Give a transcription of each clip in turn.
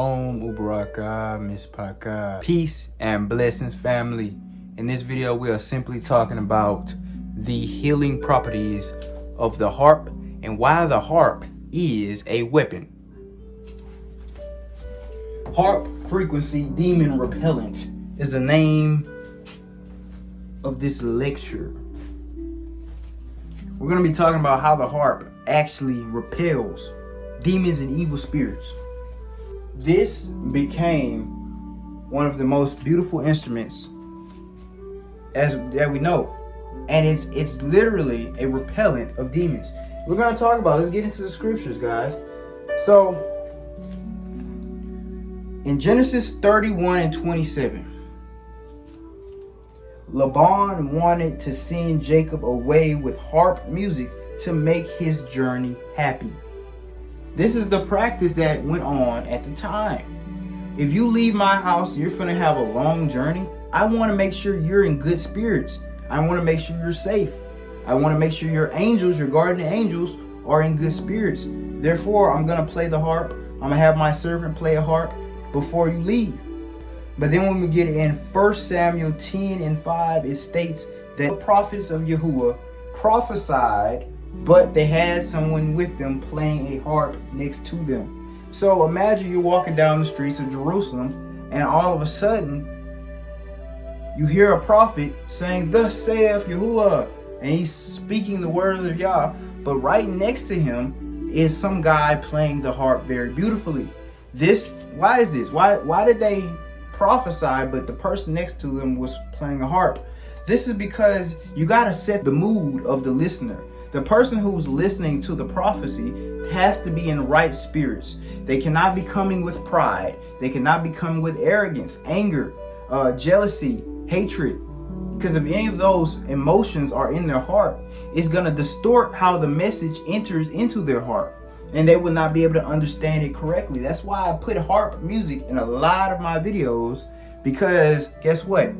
Shalom, Ubaraka, Mispaka. Peace and blessings, family. In this video, we are simply talking about the healing properties of the harp and why the harp is a weapon. Harp frequency demon repellent is the name of this lecture. We're going to be talking about how the harp actually repels demons and evil spirits. This became one of the most beautiful instruments that we know, and it's literally a repellent of demons. We're going to talk about. Let's get into the scriptures, guys. So in Genesis 31 and 27, Laban wanted to send Jacob away with harp music to make his journey happy. This is the practice that went on at the time. If you leave my house, you're going to have a long journey. I want to make sure you're in good spirits. I want to make sure you're safe. I want to make sure your angels, your guardian angels, are in good spirits. Therefore, I'm going to play the harp. I'm going to have my servant play a harp before you leave. But then when we get in 1 Samuel 10 and 5, it states that the prophets of Yahuwah prophesied, but they had someone with them playing a harp next to them. So imagine you're walking down the streets of Jerusalem, and all of a sudden, you hear a prophet saying, "Thus saith Yahuwah," and he's speaking the words of Yah, but right next to him is some guy playing the harp very beautifully. Why is this? Why did they prophesy, but the person next to them was playing a harp? This is because you got to set the mood of the listener. The person who's listening to the prophecy has to be in right spirits. They cannot be coming with pride. They cannot be coming with arrogance, anger, jealousy, hatred. Because if any of those emotions are in their heart, it's going to distort how the message enters into their heart, and they will not be able to understand it correctly. That's why I put harp music in a lot of my videos, because guess what?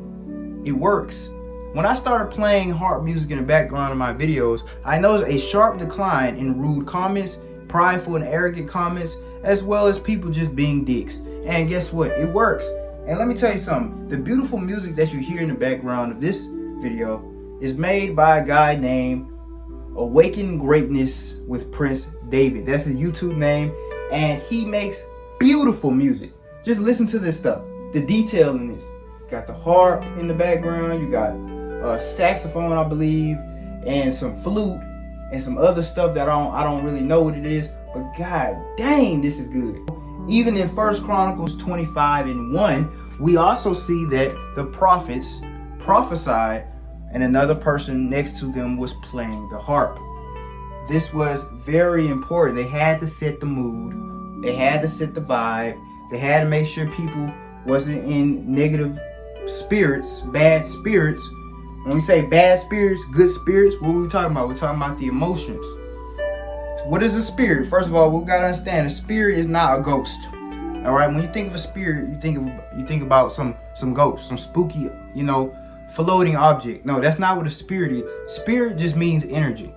It works. When I started playing harp music in the background of my videos, I noticed a sharp decline in rude comments, prideful and arrogant comments, as well as people just being dicks. And guess what? It works. And let me tell you something. The beautiful music that you hear in the background of this video is made by a guy named Awaken Greatness with Prince David. That's his YouTube name, and he makes beautiful music. Just listen to this stuff. The detail in this. You got the harp in the background. You got a saxophone, I believe, and some flute and some other stuff that I don't really know what it is. But god dang, this is good. Even in 1 Chronicles 25 and 1, we also see that the prophets prophesied and another person next to them was playing the harp. This was very important. They had to set the mood. They had to set the vibe. They had to make sure people wasn't in negative spirits, bad spirits. When we say bad spirits, good spirits, what are we talking about? We're talking about the emotions. What is a spirit? First of all, we gotta understand a spirit is not a ghost. All right, when you think of a spirit, you think about some ghost, some spooky, floating object. No, that's not what a spirit is. Spirit just means energy.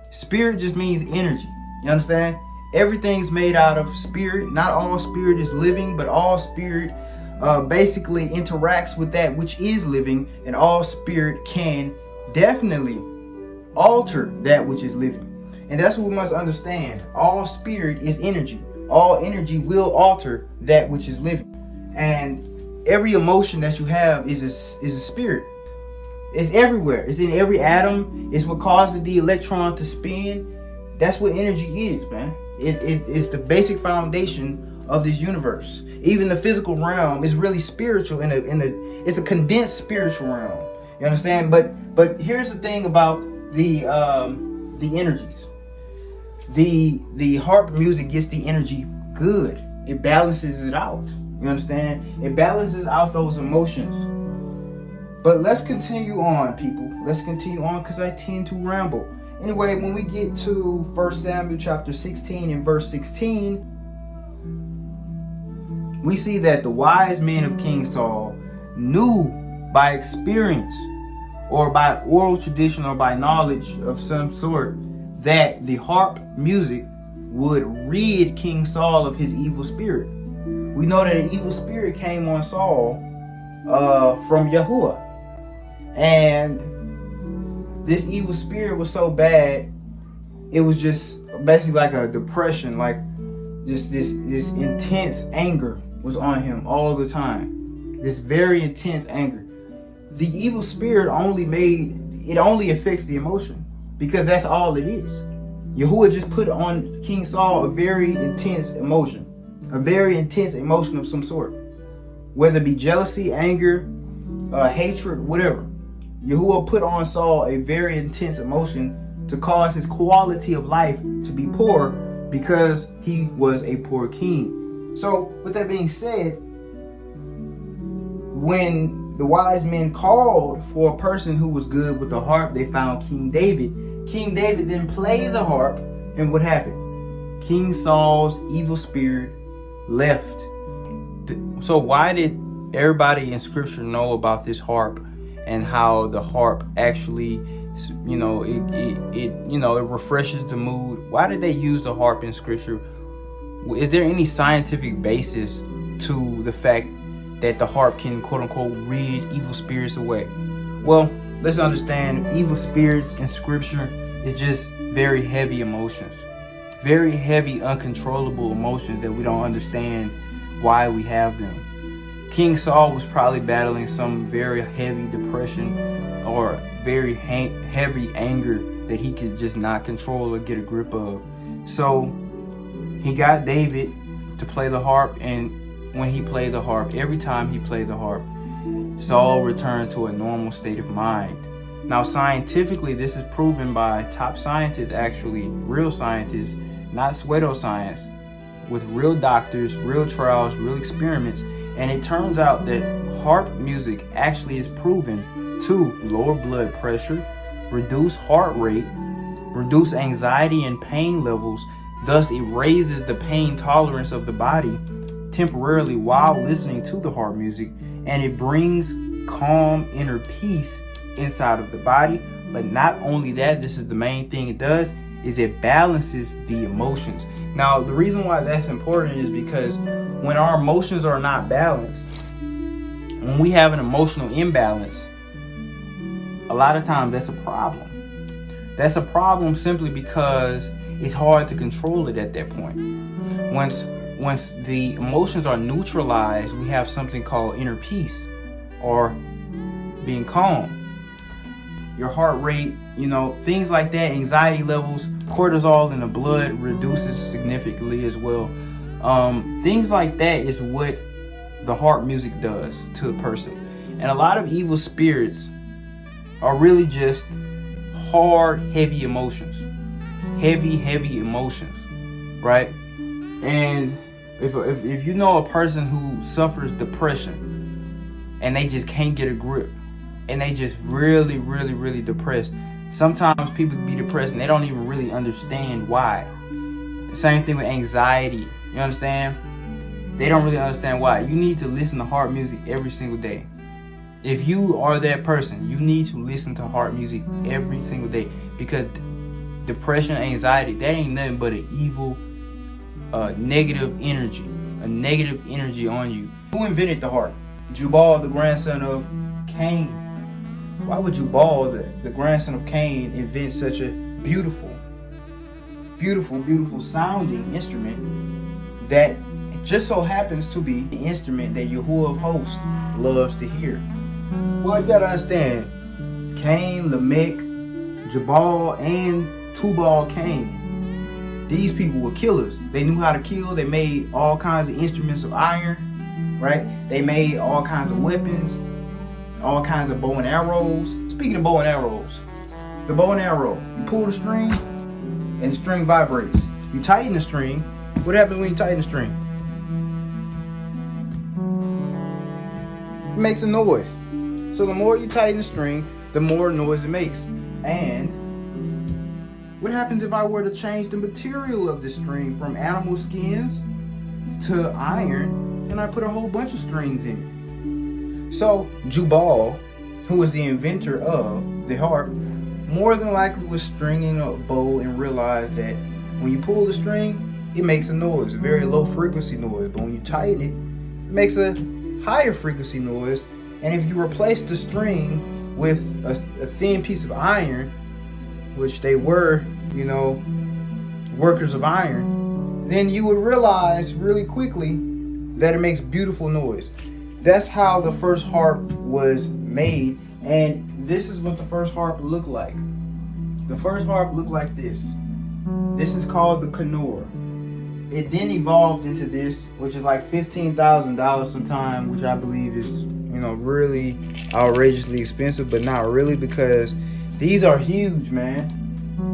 Spirit just means energy. You understand? Everything's made out of spirit. Not all spirit is living, but all spirit basically interacts with that which is living, and all spirit can definitely alter that which is living. And that's what we must understand. All spirit is energy. All energy will alter that which is living. And every emotion that you have is a spirit. It's everywhere. It's in every atom. It's what causes the electron to spin. That's what energy is, man. It's the basic foundation of this universe. Even the physical realm is really spiritual. It's a condensed spiritual realm. You understand? But here's the thing about the energies. The harp music gets the energy good. It balances it out. You understand? It balances out those emotions. But let's continue on, people. Let's continue on, because I tend to ramble. Anyway, when we get to 1 Samuel chapter 16 and verse 16, we see that the wise men of King Saul knew by experience or by oral tradition or by knowledge of some sort that the harp music would rid King Saul of his evil spirit. We know that an evil spirit came on Saul from Yahuwah. And this evil spirit was so bad, it was just basically like a depression, like just this intense anger was on him all the time. This very intense anger. The evil spirit only affects the emotion, because that's all it is. Yahuwah just put on King Saul a very intense emotion of some sort, whether it be jealousy, anger, hatred, whatever. Yahuwah put on Saul a very intense emotion to cause his quality of life to be poor, because he was a poor king. So with that being said, when the wise men called for a person who was good with the harp, they found King David. King David then played the harp, and what happened? King Saul's evil spirit left. So why did everybody in Scripture know about this harp, and how the harp actually, it refreshes the mood? Why did they use the harp in Scripture? Is there any scientific basis to the fact that the harp can, quote unquote, rid evil spirits away? Well, let's understand, evil spirits in Scripture is just very heavy emotions. Very heavy, uncontrollable emotions that we don't understand why we have them. King Saul was probably battling some very heavy depression or very heavy anger that he could just not control or get a grip of. So he got David to play the harp, and when he played the harp, every time he played the harp, Saul returned to a normal state of mind. Now, scientifically, this is proven by top scientists, actually, real scientists, not pseudoscience, with real doctors, real trials, real experiments. And it turns out that harp music actually is proven to lower blood pressure, reduce heart rate, reduce anxiety and pain levels. Thus, it raises the pain tolerance of the body temporarily while listening to the harp music, and it brings calm inner peace inside of the body. But not only that, this is the main thing it does, is it balances the emotions. Now, the reason why that's important is because when our emotions are not balanced, when we have an emotional imbalance, a lot of times that's a problem. That's a problem simply because it's hard to control it at that point. Once the emotions are neutralized, we have something called inner peace, or being calm. Your heart rate, things like that, anxiety levels, cortisol in the blood reduces significantly as well. Things like that is what the harp music does to a person. And a lot of evil spirits are really just hard, heavy emotions. Heavy emotions, right? And if you know a person who suffers depression and they just can't get a grip, and they just really, really, really depressed. Sometimes people be depressed and they don't even really understand why. The same thing with anxiety. You understand? They don't really understand why. You need to listen to harp music every single day. If you are that person, you need to listen to harp music every single day, because depression, anxiety, that ain't nothing but an evil, negative energy on you. Who invented the harp? Jubal, the grandson of Cain. Why would Jubal, the grandson of Cain, invent such a beautiful sounding instrument that just so happens to be the instrument that Yahuwah of hosts loves to hear? Well, you gotta understand, Cain, Lamech, Jubal, and Tubal Cain, these people were killers. They knew how to kill. They made all kinds of instruments of iron, right? They made all kinds of weapons, all kinds of bow and arrows. Speaking of bow and arrows, the bow and arrow, you pull the string and the string vibrates. You tighten the string. What happens when you tighten the string? It makes a noise. So the more you tighten the string, the more noise it makes. And what happens if I were to change the material of the string from animal skins to iron, and I put a whole bunch of strings in it? So Jubal, who was the inventor of the harp, more than likely was stringing a bow and realized that when you pull the string, it makes a noise, a very low frequency noise. But when you tighten it, makes a higher frequency noise. And if you replace the string with a thin piece of iron, which they were, workers of iron, then you would realize really quickly that it makes beautiful noise. That's how the first harp was made, and this is what the first harp looked like. The first harp looked like this. This is called the Kohanology. It then evolved into this, which is like $15,000 sometime, which I believe is, really outrageously expensive, but not really, because these are huge, man.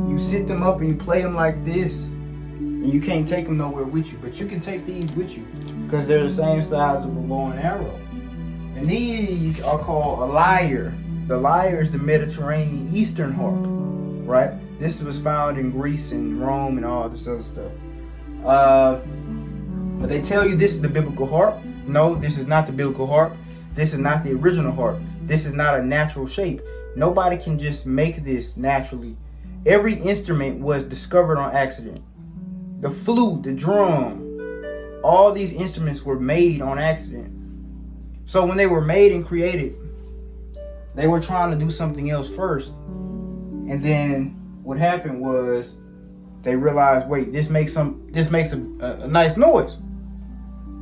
You sit them up and you play them like this, and you can't take them nowhere with you, but you can take these with you because they're the same size of a bow and arrow. And these are called a lyre. The lyre is the Mediterranean Eastern harp, right? This was found in Greece and Rome and all this other stuff. But they tell you this is the biblical harp. No, this is not the biblical harp. This is not the original harp. This is not a natural shape. Nobody can just make this naturally. Every instrument was discovered on accident. The flute, the drum, all these instruments were made on accident. So when they were made and created, they were trying to do something else first. And then what happened was they realized, wait, this makes a nice noise.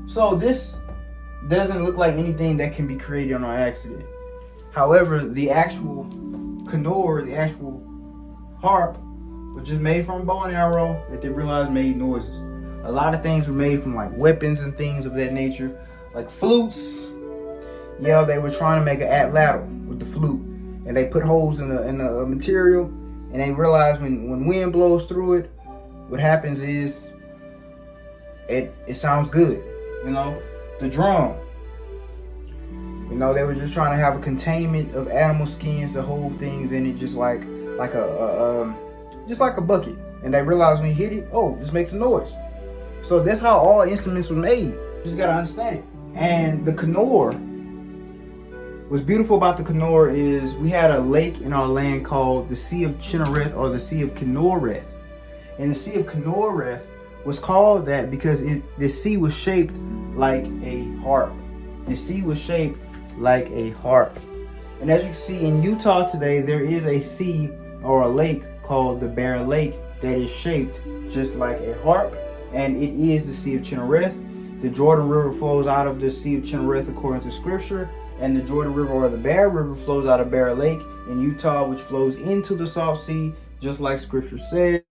So this doesn't look like anything that can be created on accident. However, the actual Kohanology, the actual harp, was just made from a bow and arrow that they realized made noises. A lot of things were made from like weapons and things of that nature, like flutes. Yeah, they were trying to make an atlatl with the flute, and they put holes in the material, and they realized when wind blows through it, what happens is it sounds good. The drum. They were just trying to have a containment of animal skins to hold things in it, just like a bucket. And they realized when you hit it, oh, this makes a noise. So that's how all instruments were made. You just gotta understand it. And the Kohanology, what's beautiful about the Kohanology is we had a lake in our land called the Sea of Chinnereth, or the Sea of Kinnereth. And the Sea of Kinnereth was called that because the sea was shaped like a harp. The sea was shaped like a harp. And as you can see in Utah today, there is a sea or a lake called the Bear Lake that is shaped just like a harp, and it is the Sea of Chinnereth. The Jordan River flows out of the Sea of Chinnereth according to Scripture, and the Jordan River, or the Bear River, flows out of Bear Lake in Utah, which flows into the Salt Sea, just like Scripture says.